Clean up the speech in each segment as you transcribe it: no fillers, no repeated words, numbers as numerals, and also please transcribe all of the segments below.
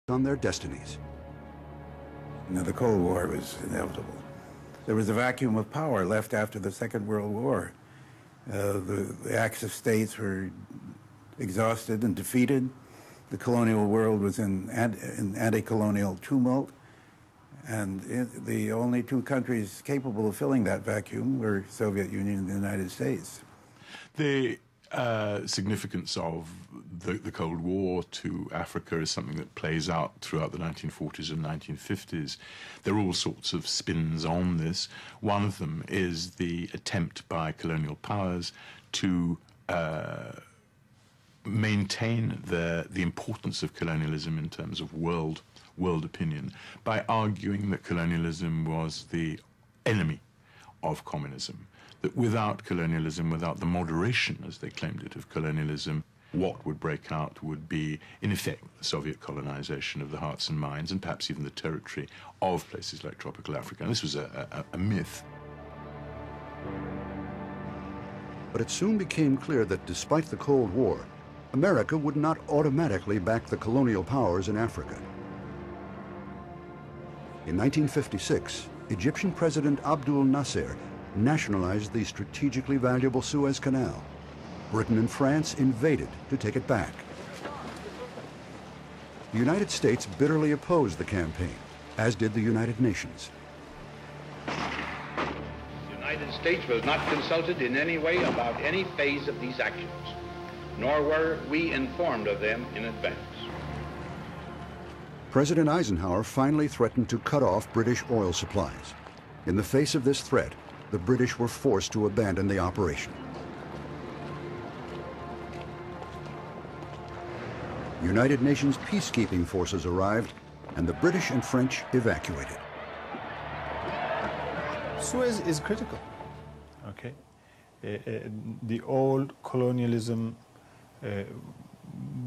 on their destinies. Now, the Cold War was inevitable. There was a vacuum of power left after the Second World War. The Axis states were exhausted and defeated. The colonial world was in anti-colonial tumult. And the only two countries capable of filling that vacuum were Soviet Union and the United States. The significance of the Cold War to Africa is something that plays out throughout the 1940s and 1950s. There are all sorts of spins on this. One of them is the attempt by colonial powers to maintain the importance of colonialism in terms of world opinion by arguing that colonialism was the enemy of communism, that without colonialism, without the moderation, as they claimed it, of colonialism, what would break out would be, in effect, the Soviet colonization of the hearts and minds, and perhaps even the territory of places like tropical Africa. And this was a myth. But it soon became clear that despite the Cold War, America would not automatically back the colonial powers in Africa. In 1956, Egyptian President Abdul Nasser nationalized the strategically valuable Suez Canal. Britain and France invaded to take it back. The United States bitterly opposed the campaign, as did the United Nations. The United States was not consulted in any way about any phase of these actions, nor were we informed of them in advance. President Eisenhower finally threatened to cut off British oil supplies. In the face of this threat, the British were forced to abandon the operation. United Nations peacekeeping forces arrived, and the British and French evacuated. Suez is critical, okay? The old colonialism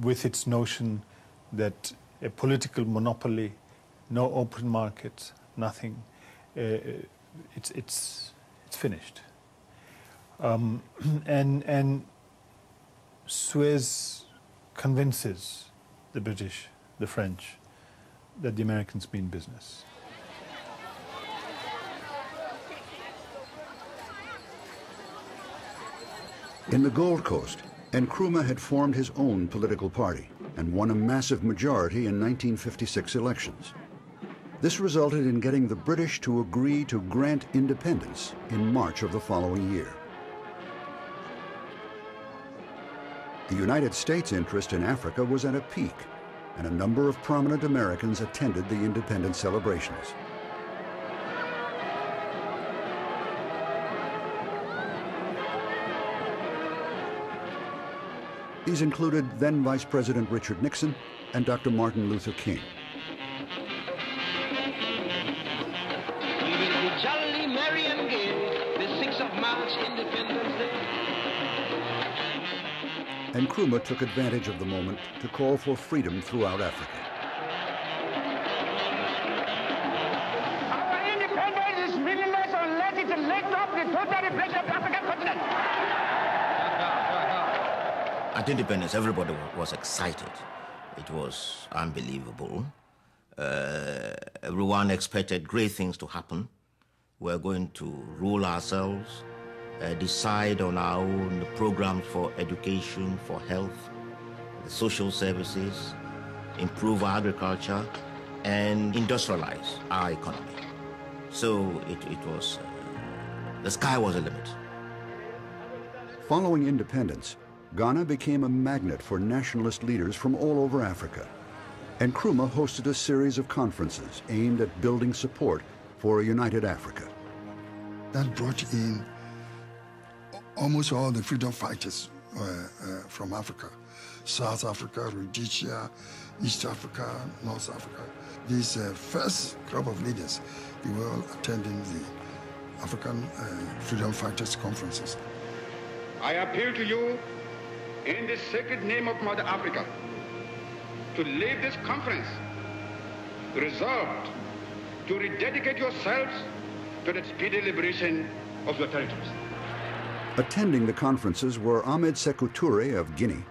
with its notion that a political monopoly, no open markets, nothing, it's finished. And Suez convinces the British, the French, that the Americans mean business. In the Gold Coast, Nkrumah had formed his own political party and won a massive majority in 1956 elections. This resulted in getting the British to agree to grant independence in March of the following year. The United States' interest in Africa was at a peak, and a number of prominent Americans attended the independence celebrations. These included then Vice President Richard Nixon and Dr. Martin Luther King. We will be jolly, merry and gay, the 6th of March, Independence Day. Nkrumah took advantage of the moment to call for freedom throughout Africa. Our independence is meaningless unless it's linked up with total repression of the African continent. At independence, everybody was excited. It was unbelievable. Everyone expected great things to happen. We're going to rule ourselves, decide on our own programs for education, for health, social services, improve our agriculture, and industrialize our economy. So it was, the sky was the limit. Following independence, Ghana became a magnet for nationalist leaders from all over Africa. Nkrumah hosted a series of conferences aimed at building support for a united Africa. That brought in almost all the freedom fighters from Africa. South Africa, Rhodesia, East Africa, North Africa. These first group of leaders, they were all attending the African freedom fighters conferences. I appeal to you in the sacred name of Mother Africa to leave this conference resolved to rededicate yourselves to the speedy liberation of your territories. Attending the conferences were Ahmed Sekou Touré of Guinea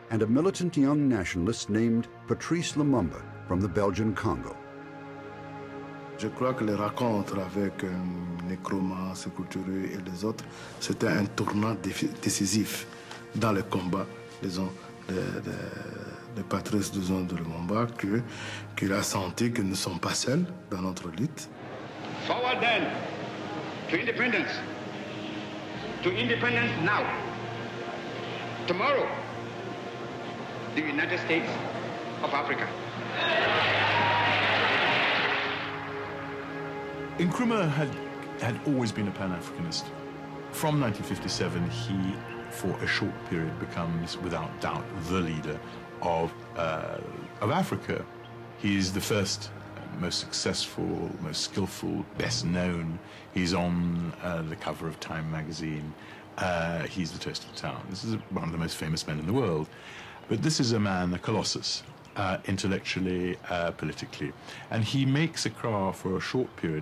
and a militant young nationalist named Patrice Lumumba. from the Belgian Congo. Je crois que les rencontres avec Nkrumah, Sékou Touré et les autres, c'était un tournant décisif dans le combat, disons, de Patrice de Lumumba, qu'il a senti que nous ne sommes pas seuls dans notre lutte. Forward then to independence. To independence now. Tomorrow, the United States of Africa. Nkrumah had always been a Pan-Africanist. From 1957, he, for a short period, becomes, without doubt, the leader of Africa. He's the first, most successful, most skillful, best known. He's on the cover of Time magazine. He's the toast of the town. This is one of the most famous men in the world. But this is a man, a colossus, intellectually, politically. And he makes Accra, for a short period,